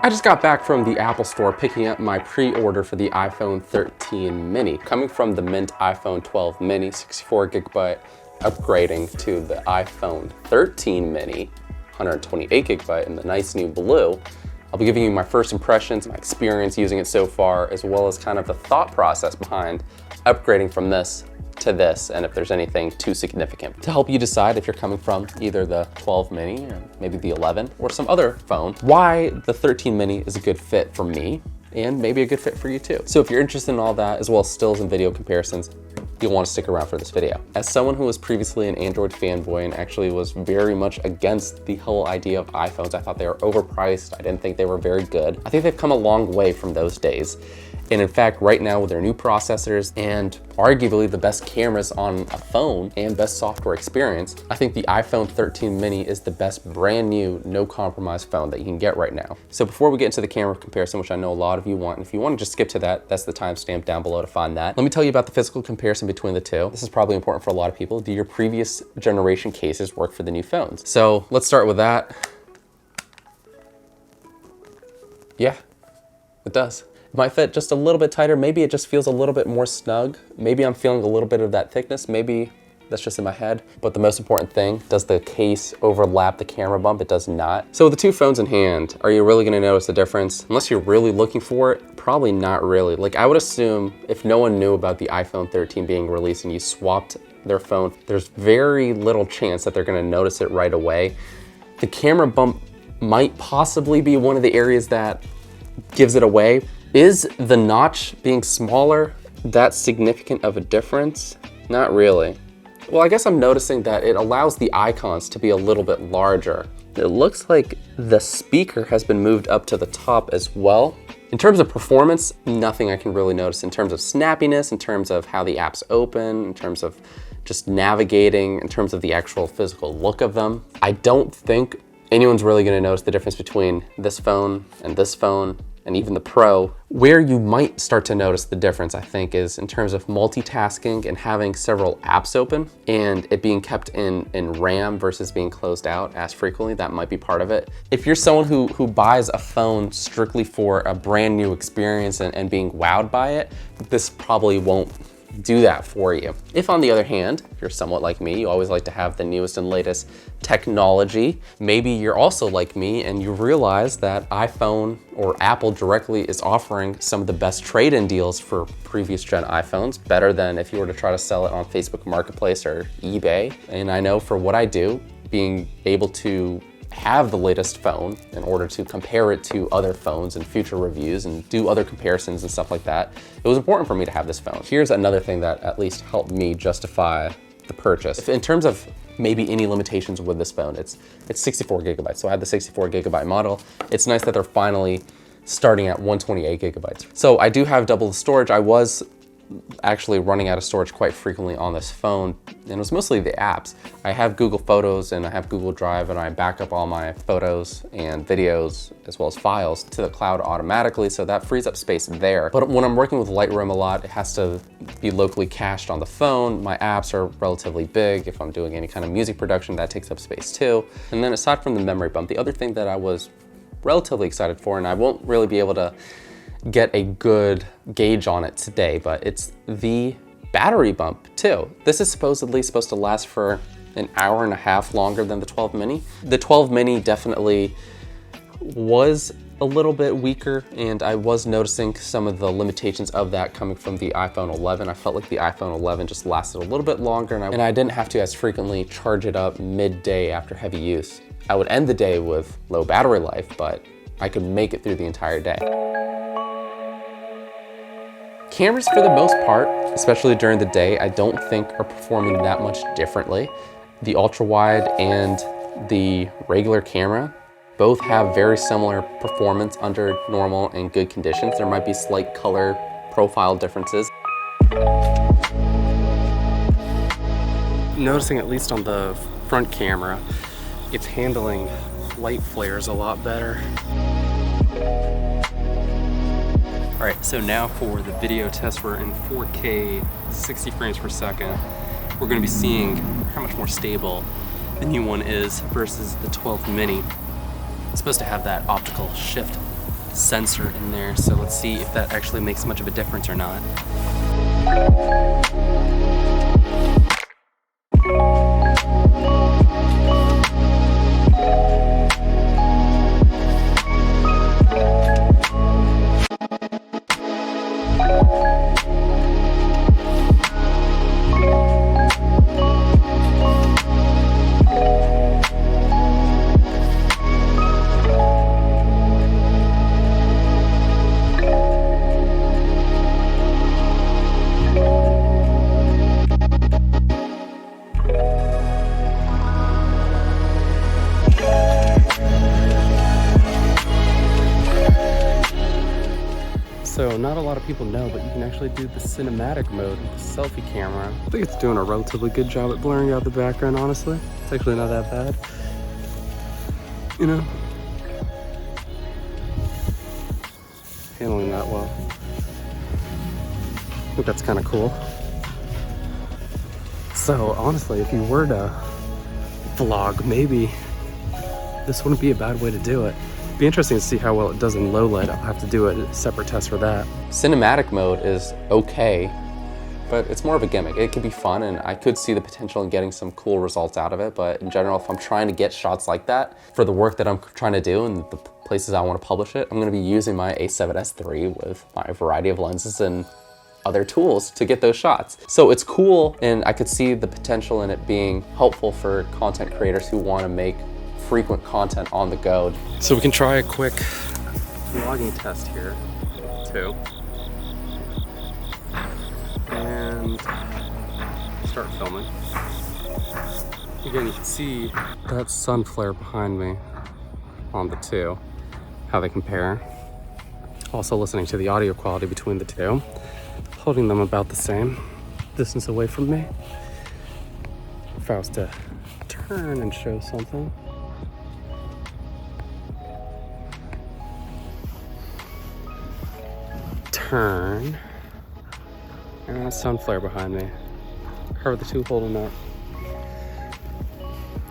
I just got back from the Apple store picking up my pre-order for the iPhone 13 mini. Coming from the mint iPhone 12 mini, 64GB, upgrading to the iPhone 13 mini, 128GB in the nice new blue. I'll be giving you my first impressions, my experience using it so far, as well as kind of the thought process behind upgrading from this to this, and if there's anything too significant, to help you decide if you're coming from either the 12 mini or maybe the 11 or some other phone, why the 13 mini is a good fit for me and maybe a good fit for you too. So if you're interested in all that, as well as stills and video comparisons, you'll want to stick around for this video. As someone who was previously an Android fanboy and actually was very much against the whole idea of iPhones, I thought they were overpriced. I didn't think they were very good. I think they've come a long way from those days. And in fact, right now with their new processors and arguably the best cameras on a phone and best software experience, I think the iPhone 13 mini is the best brand new, no compromise phone that you can get right now. So before we get into the camera comparison, which I know a lot of you want, and if you want to just skip to that, that's the timestamp down below to find that. Let me tell you about the physical comparison between the two. This is probably important for a lot of people. Do your previous generation cases work for the new phones? So let's start with that. Yeah, it does. It might fit just a little bit tighter. Maybe it just feels a little bit more snug. Maybe I'm feeling a little bit of that thickness. Maybe that's just in my head. But the most important thing, does the case overlap the camera bump? It does not. So with the two phones in hand, are you really gonna notice the difference? Unless you're really looking for it, probably not really. Like I would assume if no one knew about the iPhone 13 being released and you swapped their phone, there's very little chance that they're gonna notice it right away. The camera bump might possibly be one of the areas that gives it away. Is the notch being smaller that significant of a difference? Not really. Well, I guess I'm noticing that it allows the icons to be a little bit larger. It looks like the speaker has been moved up to the top as well. In terms of performance, nothing I can really notice in terms of snappiness, in terms of how the apps open, in terms of just navigating, in terms of the actual physical look of them. I don't think anyone's really gonna notice the difference between this phone and even the Pro. Where you might start to notice the difference, I think, is in terms of multitasking and having several apps open and it being kept in RAM versus being closed out as frequently. That might be part of it. If you're someone who buys a phone strictly for a brand new experience and being wowed by it, this probably won't do that for you. If on the other hand, if you're somewhat like me, you always like to have the newest and latest technology, maybe you're also like me and you realize that iPhone or Apple directly is offering some of the best trade-in deals for previous gen iPhones, better than if you were to try to sell it on Facebook Marketplace or eBay. And I know for what I do, being able to have the latest phone in order to compare it to other phones and future reviews and do other comparisons and stuff like that, it was important for me to have this phone. Here's another thing that at least helped me justify the purchase. In terms of maybe any limitations with this phone, it's 64GB. So I had the 64GB model. It's nice that they're finally starting at 128GB. So I do have double the storage. I was actually running out of storage quite frequently on this phone, and it was mostly the apps. I have Google Photos and I have Google Drive, and I back up all my photos and videos as well as files to the cloud automatically, so that frees up space there. But when I'm working with Lightroom a lot, it has to be locally cached on the phone. My apps are relatively big. If I'm doing any kind of music production, that takes up space too. And then aside from the memory bump, the other thing that I was relatively excited for, and I won't really be able to get a good gauge on it today, but it's the battery bump too. This is supposedly supposed to last for an hour and a half longer than the 12 mini. The 12 mini definitely was a little bit weaker, and I was noticing some of the limitations of that coming from the iPhone 11. I felt like the iPhone 11 just lasted a little bit longer, and I didn't have to as frequently charge it up midday after heavy use. I would end the day with low battery life, but I could make it through the entire day. Cameras, for the most part, especially during the day, I don't think are performing that much differently. The ultra wide and the regular camera both have very similar performance under normal and good conditions. There might be slight color profile differences. Noticing, at least on the front camera, it's handling light flares a lot better. All right, so now for the video test, we're in 4K, 60 frames per second. We're gonna be seeing how much more stable the new one is versus the 12 mini. It's supposed to have that optical shift sensor in there, so let's see if that actually makes much of a difference or not. So not a lot of people know, but you can actually do the cinematic mode with the selfie camera. I think it's doing a relatively good job at blurring out the background, honestly. It's actually not that bad. You know? Handling that well. I think that's kind of cool. So honestly, if you were to vlog, maybe this wouldn't be a bad way to do it. Be interesting to see how well it does in low light. I'll have to do a separate test for that. Cinematic mode is okay, but it's more of a gimmick. It could be fun, and I could see the potential in getting some cool results out of it, but in general, if I'm trying to get shots like that for the work that I'm trying to do and the places I want to publish it, I'm going to be using my A7S III with my variety of lenses and other tools to get those shots. So it's cool, and I could see the potential in it being helpful for content creators who want to make frequent content on the go. So we can try a quick vlogging test here too. And start filming. Again, you can see that sun flare behind me on the two, how they compare. Also listening to the audio quality between the two, holding them about the same distance away from me. If I was to turn and show something. Turn, and a sun flare behind me. How are the two holding up?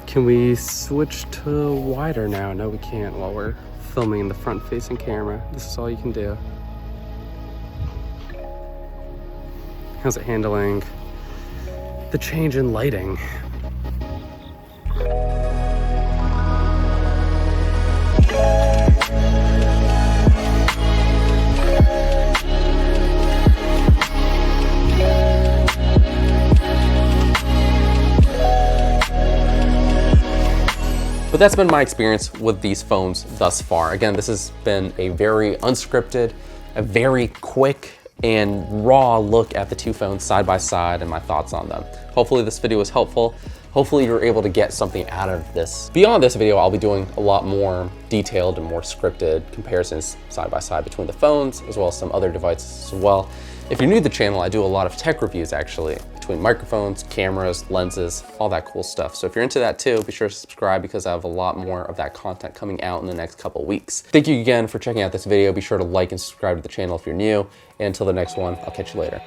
Can we switch to wider now? No, we can't while we're filming in the front-facing camera. This is all you can do. How's it handling the change in lighting? But that's been my experience with these phones thus far. Again, this has been a very unscripted, a very quick and raw look at the two phones side by side and my thoughts on them. Hopefully this video was helpful. Hopefully you're able to get something out of this. Beyond this video, I'll be doing a lot more detailed and more scripted comparisons side by side between the phones, as well as some other devices as well. If you're new to the channel, I do a lot of tech reviews actually, between microphones, cameras, lenses, all that cool stuff. So if you're into that too, be sure to subscribe because I have a lot more of that content coming out in the next couple weeks. Thank you again for checking out this video. Be sure to like and subscribe to the channel if you're new. And until the next one, I'll catch you later.